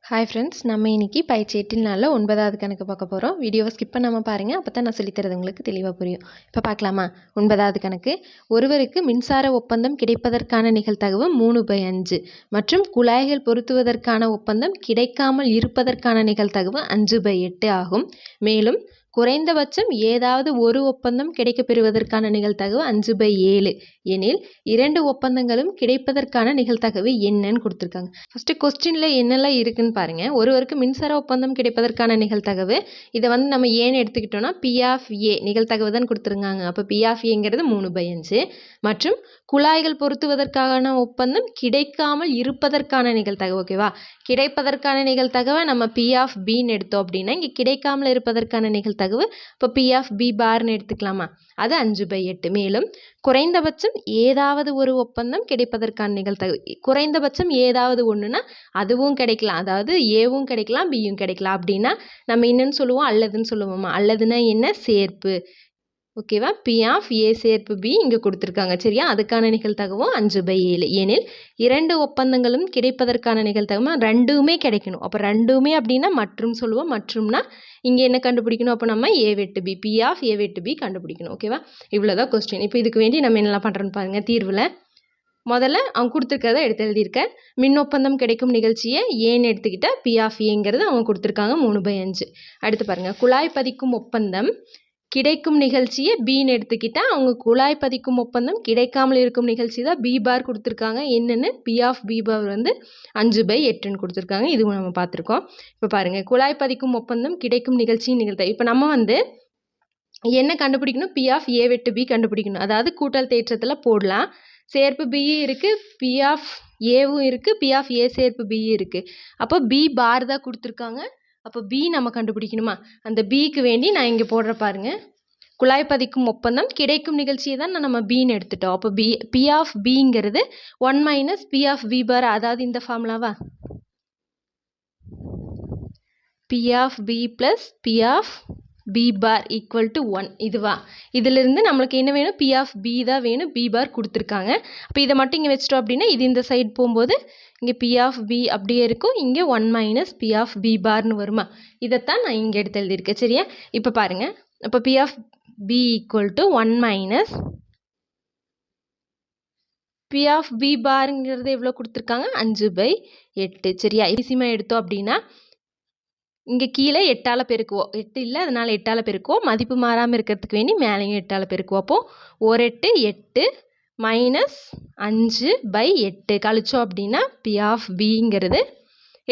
Hi friends, நம்ம இன்றைக்கி பயிற்சி 8 9வது கணக்கு பார்க்க போகிறோம். வீடியோவை ஸ்கிப் பண்ணாமல் பாருங்கள், அப்போ தான் நான் சொல்லித்தரது உங்களுக்கு தெளிவாக புரியும். இப்போ பார்க்கலாமா? 9வது கணக்கு. ஒருவருக்கு மின்சார ஒப்பந்தம் கிடைப்பதற்கான நிகழ்தகவு 3/5 மற்றும் குழாய்கள் பொருத்துவதற்கான ஒப்பந்தம் கிடைக்காமல் இருப்பதற்கான நிகழ்தகவு 5/8 ஆகும். மேலும் குறைந்தபட்சம் ஏதாவது ஒரு ஒப்பந்தம் கிடைக்கப் பெறுவதற்கான நிகழ்தகவு 5/7 எனில் 2 ஒப்பந்தங்களும் கிடைப்பதற்கான நிகழ்தகவு என்னன்னு கொடுத்துருக்காங்க. ஃபஸ்ட்டு கொஸ்டினில் என்னெல்லாம் இருக்குன்னு பாருங்கள். ஒருவருக்கு மின்சார ஒப்பந்தம் கிடைப்பதற்கான நிகழ்தகவு, இதை நம்ம ஏன்னு எடுத்துக்கிட்டோன்னா P of A நிகழ்தகவு தான் கொடுத்துருக்காங்க. அப்போ P of Aங்கிறது 3/5 மற்றும் குழாய்கள் பொருத்துவதற்கான ஒப்பந்தம் கிடைக்காமல் இருப்பதற்கான நிகழ்தகவு. ஓகேவா? கிடைப்பதற்கான நிகழ்தகவை நம்ம P of Bன்னு எடுத்தோம் அப்படின்னா இங்கே கிடைக்காமல் இருப்பதற்கான நிகழ்தகவு இப்போ P of B பார்னு எடுத்துக்கலாமா? அது 5/8. மேலும் குறைந்தபட்சம் ஏதாவது ஒரு ஒப்பந்தம் கிடைப்பதற்கான நிகழ்தகவு, குறைந்தபட்சம் ஏதாவது ஒன்றுனா அதுவும் கிடைக்கலாம், அதாவது ஏவும் கிடைக்கலாம் பியும் கிடைக்கலாம். அப்படின்னா நம்ம என்னன்னு சொல்லுவோம்? அல்லதுன்னு சொல்லுவோமா? அல்லதுன்னா என்ன? சேர்ப்பு. ஓகேவா? P of A சேர்ப்பு B இங்கே கொடுத்துருக்காங்க. சரியா? அதுக்கான நிகழ்தகவும் 5/7 எனில் 2 ஒப்பந்தங்களும் கிடைப்பதற்கான நிகழ்தகவு ரெண்டுமே கிடைக்கணும். அப்போ ரெண்டுமே அப்படின்னா மற்றும் சொல்லுவோம். மற்றும்னா இங்கே என்ன கண்டுபிடிக்கணும்? அப்போ நம்ம A வெட்டு B, P of A வெட்டு B கண்டுபிடிக்கணும். ஓகேவா? இவ்வளோதான் கொஸ்டின். இப்போ இதுக்கு வேண்டி நம்ம என்னெல்லாம் பண்ணுறோன்னு பாருங்கள். தீர்வில் முதல்ல அவங்க கொடுத்துருக்கிறத எடுத்து எழுதியிருக்கேன். மின் ஒப்பந்தம் கிடைக்கும் நிகழ்ச்சியை ஏன்னு எடுத்துக்கிட்டால் P of Aங்கிறது அவங்க கொடுத்துருக்காங்க 3/5. அடுத்து பாருங்கள், குழாய் பதிக்கும் ஒப்பந்தம் கிடைக்கும் நிகழ்ச்சியை பின்னு எடுத்துக்கிட்டால் அவங்க குழாய் பதிக்கும் ஒப்பந்தம் கிடைக்காமல் இருக்கும் நிகழ்ச்சி தான் B பார் கொடுத்துருக்காங்க. என்னென்னு? P of B பார் 5/8ன்னு கொடுத்துருக்காங்க. இதுவும் நம்ம பார்த்துருக்கோம். இப்போ பாருங்கள், குழாய் பதிக்கும் ஒப்பந்தம் கிடைக்கும் நிகழ்ச்சியின் நிகழ்த்த இப்போ நம்ம என்ன கண்டுபிடிக்கணும்? P of A வெட்டு B கண்டுபிடிக்கணும். அதாவது கூட்டல் தேற்றத்தில் போடலாம். சேர்ப்பு B இருக்குது, P of Aவும் இருக்குது, P of A சேர்ப்பு B இருக்குது. அப்போ B பார் தான் கொடுத்துருக்காங்க. அப்போ B நம்ம கண்டுபிடிக்கணுமா? அந்த Bக்கு வேண்டி நான் இங்கே போடுற பாருங்க, குழாய் பதிக்கும் ஒப்பந்தம் கிடைக்கும் நிகழ்ச்சியை தான் நம்ம Bன்னு எடுத்துட்டோம். அப்போ P of Bங்கிறது 1 - P of B bar, அதாவது இந்த ஃபார்முலாவா? P of B plus P of B bar equal to 1. இதுவா? இதிலிருந்து நம்மளுக்கு என்ன வேணும்? P of B தான் வேணும். B பார் கொடுத்துருக்காங்க. அப்போ இதை மட்டும் இங்கே வச்சிட்டோம் அப்படின்னா இது இந்த சைடு போகும்போது இங்கே P of B அப்படியே இருக்கும். இங்கே 1 - P of B பார்னு வருமா? இதைத்தான் நான் இங்கே எடுத்து எழுதியிருக்கேன். சரியா? இப்போ பாருங்கள், அப்போ P of B equal to 1 - P of B பார்ங்கிறது எவ்வளோ கொடுத்துருக்காங்க? 5/8. சரியா? ஈஸியாக எடுத்தோம் அப்படின்னா இங்கே கீழே 8ஆல் பெருக்குவோம். 8 இல்லை, அதனால் 8ஆல் பெருக்குவோம். மதிப்பு மாறாமல் இருக்கிறதுக்கு வேண்டி மேலேயும் 8ஆல் பெருக்குவோம். அப்போது 1 8 8 -5/8 கழிச்சோம் அப்படின்னா P of Bங்கிறது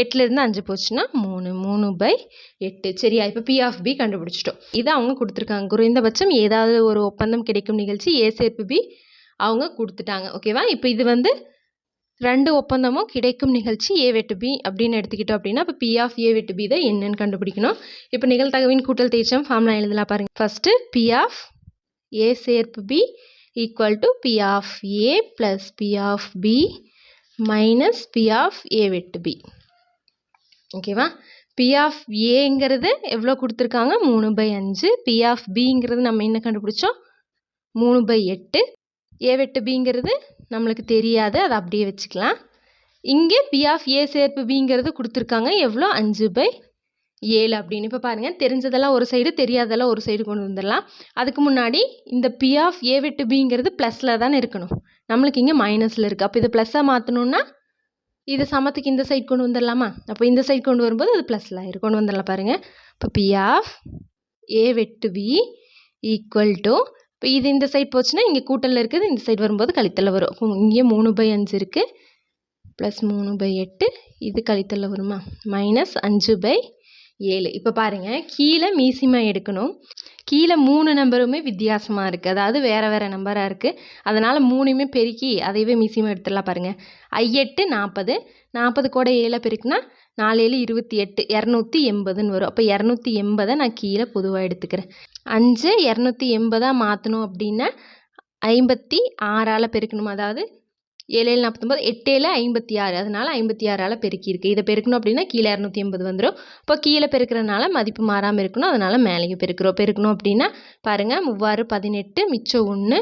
8லேருந்து 5 போச்சுன்னா 3/8. சரியா? இப்போ P of B கண்டுபிடிச்சிட்டோம். இதை அவங்க கொடுத்துருக்காங்க. குறைந்தபட்சம் ஏதாவது ஒரு ஒப்பந்தம் கிடைக்கும் நிகழ்ச்சி A சேர்ப்பு B அவங்க கொடுத்துட்டாங்க. ஓகேவா? இப்போ இது 2 ஒப்பந்தமும் கிடைக்கும் நிகழ்ச்சி A வெட்டு B அப்படின்னு எடுத்துக்கிட்டோம் அப்படின்னா இப்போ P of A வெட்டு B தான் என்னன்னு கண்டுபிடிக்கணும். இப்போ நிகழ்தகவின் கூட்டல் தேற்றம் ஃபார்முலா எழுதலாம் பாருங்க. ஃபர்ஸ்ட் P of A சேர்ப்பு B equal to P of A plus P of B minus P of A வெட்டு B. ஓகேவா? P of Aங்கிறது எவ்வளோ கொடுத்துருக்காங்க? 3/5. P of Bங்கிறது நம்ம என்ன கண்டுபிடிச்சோம்? 3/8. A வெட்டு Bங்கிறது நம்மளுக்கு தெரியாது, அதை அப்படியே வச்சுக்கலாம். இங்கே P of A சேர்ப்பு Bங்கிறது கொடுத்துருக்காங்க எவ்வளோ? 5/7 அப்படின்னு. இப்போ பாருங்கள், தெரிஞ்சதெல்லாம் ஒரு சைடு, தெரியாததெல்லாம் ஒரு சைடு கொண்டு வந்துடலாம். அதுக்கு முன்னாடி இந்த P of A வெட்டு Bங்கிறது ப்ளஸில் தானே இருக்கணும். நம்மளுக்கு இங்கே மைனஸில் இருக்குது. அப்போ இது ப்ளஸ்ஸாக மாற்றணுன்னா இது சமத்துக்கு இந்த சைடு கொண்டு வந்துடலாமா? அப்போ இந்த சைடு கொண்டு வரும்போது அது ப்ளஸில் ஆயிரும். கொண்டு வந்துடலாம் பாருங்கள். இப்போ P of A வெட்டு B ஈக்குவல் டு, இப்போ இது இந்த சைடு போச்சுன்னா இங்கே கூட்டலில் இருக்குது, இந்த சைடு வரும்போது கழித்தலில் வரும். இங்கே 3/5 இருக்குது, ப்ளஸ் 3/8, இது கழித்தலில் வருமா? -5/7. இப்போ பாருங்கள், கீழே மீசிமாக எடுக்கணும். கீழே 3 நம்பருமே வித்தியாசமாக இருக்குது, அதாவது வேறு வேறு நம்பராக இருக்குது. அதனால் 3மே பெருக்கி அதையவே மீசிமாக எடுத்துடலாம் பாருங்கள். 8 40, 40 கூட 7 பெருக்குனா 4 7 28, 280ன்னு வரும். அப்போ 280 நான் கீழே பொதுவாக எடுத்துக்கிறேன். 5 280 மாற்றணும் அப்படின்னா 56ஆல் பெருக்கணும். அதாவது 7 7 49, 8 7 56, அதனால் 56ஆல் பெருக்கியிருக்கு. இதை பெருக்கணும் அப்படின்னா கீழே 280 வந்துடும். இப்போ கீழே பெருக்கிறதுனால மதிப்பு மாறாமல் இருக்கணும், அதனால் மேலேயும் பெருக்கணும் அப்படின்னா பாருங்கள், 3 18 மிச்சம் 1,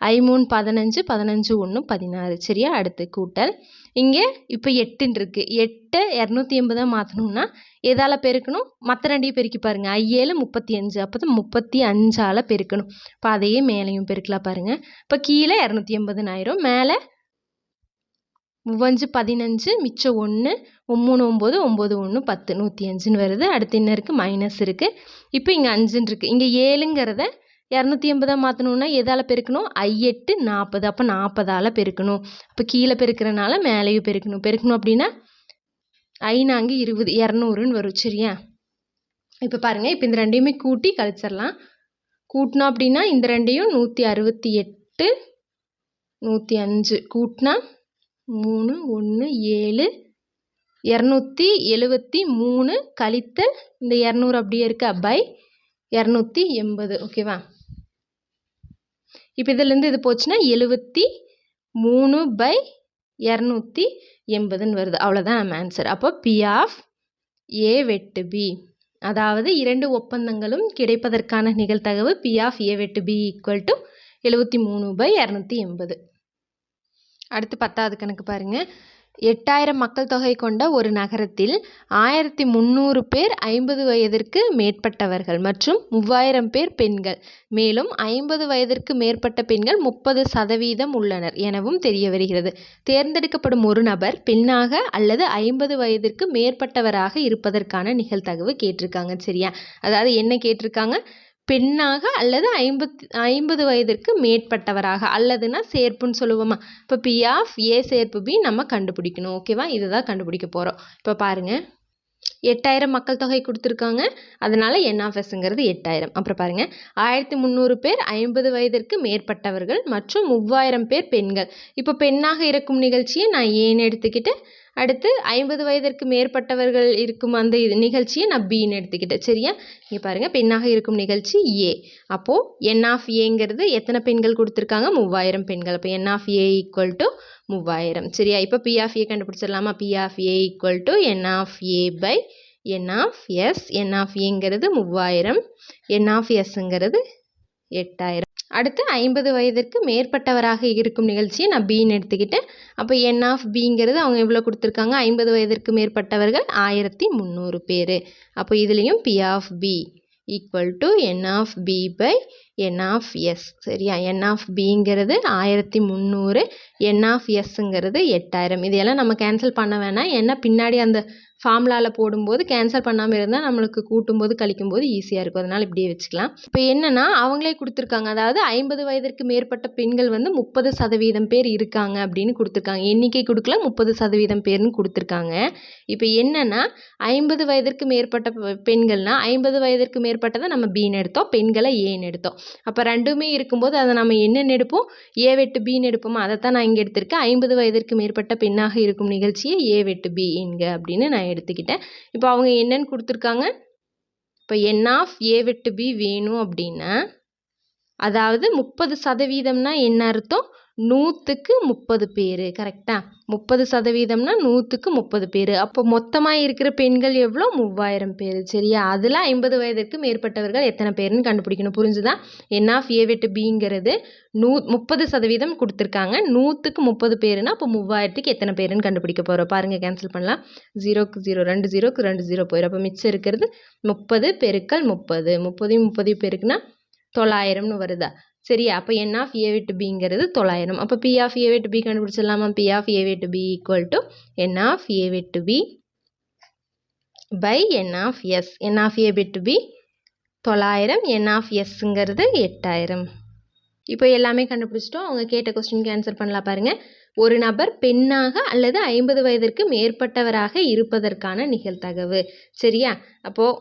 5 3 15, 15 1 16. சரியா? அடுத்து கூட்டல் இங்கே இப்போ 8ன்னு இருக்குது. 8 280 மாற்றணும்னா எதால் பெருக்கணும்? மற்ற ரெண்டையும் பெருக்கி பாருங்கள். 7 35, அப்போ தான் 35ஆல் பெருக்கணும். இப்போ அதையே மேலேயும் பெருக்கலாம் பாருங்கள். இப்போ கீழே 280 ஆயிரும். மேலே 5 15, மிச்சம் 1, 3 9, 9 1 10, 105ன்னு வருது. அடுத்து என்ன இருக்குது? மைனஸ் இருக்குது. இப்போ இங்கே 5ன்னு இருக்குது. இங்கே 7ங்கிறத 280 மாற்றணுன்னா எதால் பெருக்கணும்? 8 40, அப்போ 40ஆல் பெருக்கணும். அப்போ கீழே பெருக்கிறனால மேலேயும் பெருக்கணும் அப்படின்னா 5 20, 200ன்னு வரும். சரியா? இப்போ பாருங்கள், இப்போ இந்த ரெண்டையுமே கூட்டி கழிச்சிடலாம். கூட்டினோம் அப்படின்னா இந்த ரெண்டையும் 168 105 கூட்டினா 3 1 7 273 கழித்தல் இந்த 200 அப்படியே இருக்கா பை 280. ஓகேவா? இப்போ இதிலேருந்து இது போச்சுன்னா 73 பை 280ன்னு வருது. அவ்வளோதான் நம்ம ஆன்சர். அப்போ பி ஆஃப் ஏ வெட்டு பி, அதாவது 2 ஒப்பந்தங்களும் கிடைப்பதற்கான நிகழ்தகவு பி ஆஃப் ஏ வெட்டு பி ஈக்குவல் டு 73 பை 280. அடுத்து 10வது கணக்கு பாருங்கள். 8000 மக்கள் தொகை கொண்ட ஒரு நகரத்தில் 1300 பேர் 50 வயதிற்கு மேற்பட்டவர்கள் மற்றும் 3000 பேர் பெண்கள், மேலும் 50 வயதிற்கு மேற்பட்ட பெண்கள் 30% உள்ளனர் எனவும் தெரிய வருகிறது. தேர்ந்தெடுக்கப்படும் ஒரு நபர் பெண்ணாக அல்லது 50 வயதிற்கு மேற்பட்டவராக இருப்பதற்கான நிகழ்தகவு கேட்டிருக்காங்க. சரியா? அதாவது என்ன கேட்டிருக்காங்க? பெண்ணாக அல்லது 50 வயதிற்கு மேற்பட்டவராக, அல்லதுன்னா சேர்ப்புன்னு சொல்லுவோமா? இப்போ பி ஆஃப் ஏ சேர்ப்பு பி நம்ம கண்டுபிடிக்கணும். ஓகேவா? இதுதான் கண்டுபிடிக்க போகிறோம். இப்போ பாருங்கள், 8000 மக்கள் தொகை கொடுத்துருக்காங்க, அதனால் என்ஆஃப்எஸ்ங்கிறது 8000. அப்புறம் பாருங்கள், 1300 பேர் 50 வயதிற்கு மேற்பட்டவர்கள் மற்றும் 3000 பேர் பெண்கள். இப்போ பெண்ணாக இருக்கும் நிகழ்ச்சியை நான் ஏன்னு எடுத்துக்கிட்டு, அடுத்து 50 வயதிற்கு மேற்பட்டவர்கள் இருக்கும் அந்த நிகழ்ச்சியை நான் பின்னு எடுத்துக்கிட்டேன். சரியா? இங்கே பாருங்கள், பெண்ணாக இருக்கும் நிகழ்ச்சி ஏ. அப்போது என் ஆஃப் ஏங்கிறது எத்தனை பெண்கள் கொடுத்துருக்காங்க? 3000 பெண்கள். அப்போ n of A equal to 3000. சரியா? இப்போ பி ஆஃப் ஏ கண்டுபிடிச்சிடலாமா? P of A equal to N of A by N of S. N of ஏங்கிறது 3000, என் ஆஃப் எஸ்ங்கிறது 8000. அடுத்து 50 வயதிற்கு மேற்பட்டவராக இருக்கும் நிகழ்ச்சியை நான் பின்னு எடுத்துக்கிட்டேன். அப்போ என் ஆஃப் பிங்கிறது அவங்க எவ்வளோ கொடுத்துருக்காங்க? 50 வயதிற்கு மேற்பட்டவர்கள் 1300 பேர். அப்போ இதுலேயும் P of B equal to N of B by N of S. சரியா? என் ஆஃப் பிங்கிறது 1300, என் ஆஃப் எஸ்ங்கிறது 8000. இதையெல்லாம் நம்ம கேன்சல் பண்ண வேணாம், ஏன்னா பின்னாடி அந்த ஃபார்முலாவில் போடும்போது கேன்சல் பண்ணாமல் இருந்தால் நம்மளுக்கு கூட்டும்போது கழிக்கும்போது ஈஸியாக இருக்கும். அதனால் இப்படியே வச்சுக்கலாம். இப்போ என்னென்னா அவங்களே கொடுத்துருக்காங்க, அதாவது 50 வயதிற்கு மேற்பட்ட பெண்கள் வந்து 30% பேர் இருக்காங்க அப்படின்னு கொடுத்துருக்காங்க. எண்ணிக்கை கொடுக்கல, 30% பேர்னு கொடுத்துருக்காங்க. இப்போ என்னென்னா 50 வயதிற்கு மேற்பட்ட பெண்கள்னால் 50 வயதிற்கு மேற்பட்டதை நம்ம பின்னு எடுத்தோம், பெண்களை ஏன்னு எடுத்தோம். அப்போ ரெண்டுமே இருக்கும்போது அதை நம்ம என்னென்னு எடுப்போம்? ஏ வெட்டு பின்னு எடுப்போமா? அதைத்தான் நான் இங்கே எடுத்திருக்கேன். 50 வயதிற்கு மேற்பட்ட பெண்ணாக இருக்கும் நிகழ்ச்சியை ஏ வெட்டு பி என்க அப்படின்னு நான் எடுத்துக்கிட்டேன். இப்போ அவங்க என்னன்னு கொடுத்துருக்காங்க? இப்போ என் ஆஃப் ஏ வெட்டு பி வேணும் அப்படின்னா, அதாவது 30%னா என்ன அர்த்தம்? 100க்கு 30 பேர். கரெக்டா? 30%னா 100க்கு 30 பேர். அப்போ மொத்தமாக இருக்கிற பெண்கள் எவ்வளோ? 3000 பேர். சரியா? அதில் 50 வயதிற்கு மேற்பட்டவர்கள் எத்தனை பேர்னு கண்டுபிடிக்கணும். புரிஞ்சுதா? என் ஆஃப் ஏ வெட்டு பிங்கிறது 30% கொடுத்துருக்காங்க, 100க்கு 30 பேருனா அப்போ 3000க்கு எத்தனை பேருன்னு கண்டுபிடிக்க போகிறோம். பாருங்கள், கேன்சல் பண்ணலாம். 0க்கு 0, 2 0க்கு 2 0 போயிடும். அப்போ மிச்சம் இருக்கிறது 30 பெருக்கல் 30, 30 பெருக்குனா 900ன்னு வருதா? சரியா? அப்போ என் ஆஃப் ஏ வெட்டு பிங்கிறது 900. அப்போ பி ஆஃப் ஏ வெட்டு பி கண்டுபிடிச்சிடலாமா? பி ஆஃப் ஏ வெட்டு B equal to N of A வெட்டு B by N of S. N of A வெட்டு பி 900, என் ஆஃப் எஸ்ங்கிறது 8000. இப்போ எல்லாமே கண்டுபிடிச்சிட்டோம். அவங்க கேட்ட கொஸ்டினுக்கு ஆன்சர் பண்ணலாம். பாருங்கள், ஒரு நபர் பெண்ணாக அல்லது 50 வயதிற்கு மேற்பட்டவராக இருப்பதற்கான நிகழ்தகவு. சரியா? அப்போது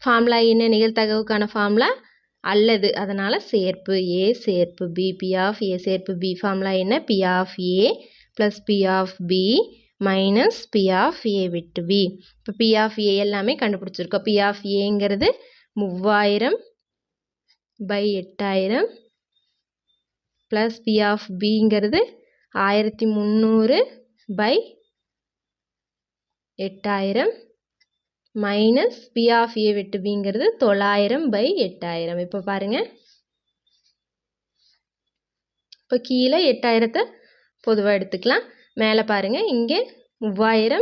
ஃபார்முலா என்ன? நிகழ்தகவுக்கான ஃபார்முலா அல்லது, அதனால் சேர்ப்பு ஏ சேர்ப்பு பி. பி ஆஃப் ஏ சேர்ப்பு பி ஃபார்முலா என்ன? P of A plus P of B minus P of A விட்டு பி. இப்போ பி ஆஃப் ஏ எல்லாமே கண்டுபிடிச்சிருக்கோம். பி ஆஃப் ஏங்கிறது 3000 பை 8000 ப்ளஸ் பி ஆஃப் பிங்கிறது 1300 by 8000 minus P of A வெட்டு பிங்கிறது 900 பை 8000. இப்போ பாருங்கள், இப்போ கீழே 8000த்தை பொதுவாக எடுத்துக்கலாம், மேலே பாருங்கள் இங்கே 3000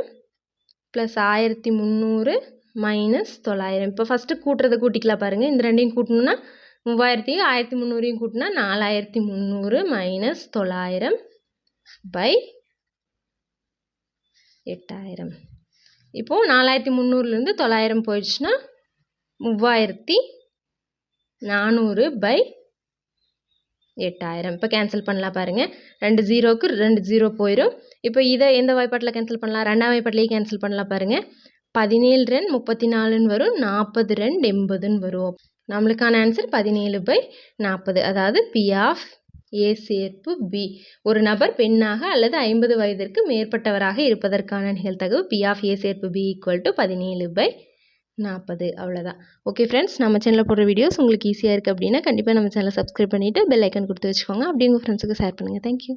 + 1300 - 900. இப்போ ஃபஸ்ட்டு கூட்டுறதை கூட்டிக்கலாம் பாருங்கள். இந்த ரெண்டையும் கூட்டணும்னா 3000 1300 கூட்டினா 4300 - 900 / 8000. இப்போது 4300லேருந்து 900 போயிடுச்சுன்னா 3400 / 8000. இப்போ கேன்சல் பண்ணலாம் பாருங்கள். 2 0க்கு 2 0 போயிடும். இப்போ இதை எந்த வாய்ப்பாட்டில் கேன்சல் பண்ணலாம்? 2ஆம் வாய்ப்பாட்டிலேயே கேன்சல் பண்ணலாம் பாருங்கள். 17 2 34ன்னு வரும். 40 2 80ன்னு வரும். நம்மளுக்கான ஆன்சர் 17/40. அதாவது P ஆஃப் A சேர்ப்பு B. ஒரு நபர் பெண்ணாக அல்லது 50 வயதிற்கு மேற்பட்டவராக இருப்பதற்கான நிகழ்தகவு P ஆஃப் A சேர்ப்பு B = 17/40. அவ்வளோதான். ஓகே ஃப்ரெண்ட்ஸ், நம்ம சேனலில் போடுற வீடியோஸ் உங்களுக்கு ஈஸியாக இருக்குது அப்படின்னா கண்டிப்பாக நம்ம சேனலை சப்ஸ்கிரைப் பண்ணிவிட்டு பெல் ஐக்கன் கொடுத்து வச்சுக்கோங்க. அப்படியே உங்கள் ஃப்ரெண்ட்ஸுக்கு ஷேர் பண்ணுங்கள். தேங்க்யூ.